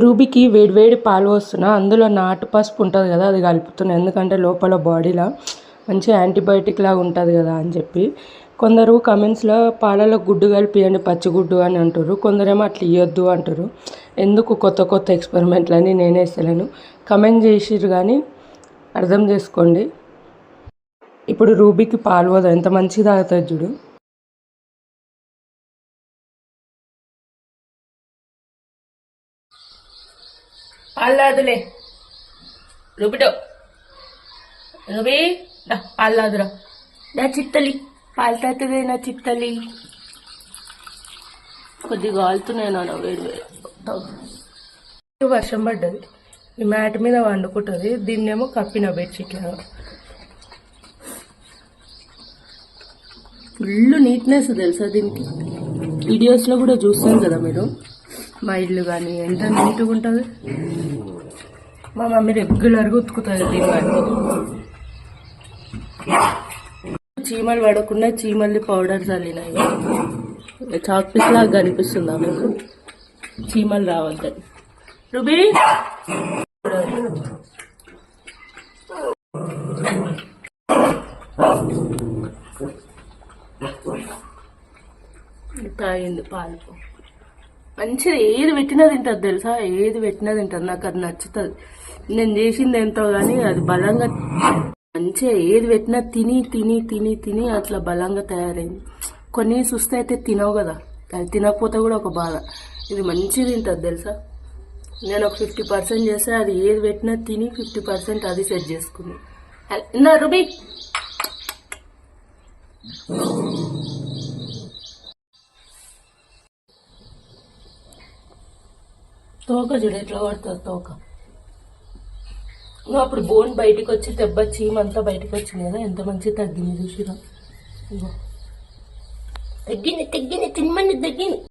రూబీకి వేడివేడి పాలు వస్తున్నా, అందులో నాటు పసుపు ఉంటుంది కదా, అది కలుపుతున్నా. ఎందుకంటే లోపల బాడీలో మంచి యాంటీబయాటిక్ లాగా ఉంటుంది కదా అని చెప్పి. కొందరు కమెంట్స్లో పాలలో గుడ్డు కలిపియండి పచ్చిగుడ్డు అని అంటారు, కొందరేమో అట్లా ఇవ్వద్దు అంటారు. ఎందుకు కొత్త కొత్త ఎక్స్పెరిమెంట్లు అని నేనే ఇస్తలేను. కమెంట్ చేసిర్రు కానీ అర్థం చేసుకోండి. ఇప్పుడు రూబీకి పాలు వద ఎంత మంచిగా తాగుతుంది చూడు. పాలు తాదులే రూబిటో, రూబీ పాలు తాదురా. నా చిత్తలి పాలు తాగుతుంది, నా చిత్తలి. కొద్దిగా కాలుతున్నాయి నాన్న, వేడి వేడి. వర్షం పడ్డది, ఈ మ్యాట్ మీద వండుకుంటుంది. దీన్నేమో కప్పిన బెడ్షీట్ లాగా. ఫుల్ నీట్నెస్ తెలుసా దీనికి. వీడియోస్లో కూడా చూస్తాను కదా మీరు, మా ఇల్లు కానీ ఎంత నీట్గా ఉంటుంది. మా మమ్మీ రెగ్యులర్గా ఉతుకుతుంది దీని కానీ. చీమలు పడకుండా చీమల్ని పౌడర్ చల్లినాయి. చాక్ పీస్ లాగా కనిపిస్తుందా మీకు? చీమలు రావద్దని. రూబీ తాగింది పాలు. మంచిగా ఏది పెట్టినా తింటుంది తెలుసా, ఏది పెట్టినా తింటుంది. నాకు అది నచ్చుతుంది. నేను చేసింది ఎంతో కానీ అది బలంగా మంచిగా ఏది పెట్టినా తిని తిని తిని తిని అట్లా బలంగా తయారైంది. కొన్ని చూస్తే అయితే తినవు కదా, అది తినకపోతే కూడా ఒక బాధ. ఇది మంచిగా తింటుంది తెలుసా. నేను ఒక 50% చేస్తే అది ఏది పెట్టినా తిని 50% అది సెట్ చేసుకుంది. నా రూబీ తోక చూడు ఎట్లా పడుతుంది తోక. అప్పుడు బోన్ బయటకు వచ్చి దెబ్బ చీమంతా బయటకు వచ్చింది కదా, ఎంత మంచిగా తగ్గింది చూసిరా. తగ్గింది తగ్గింది తినమని తగ్గింది.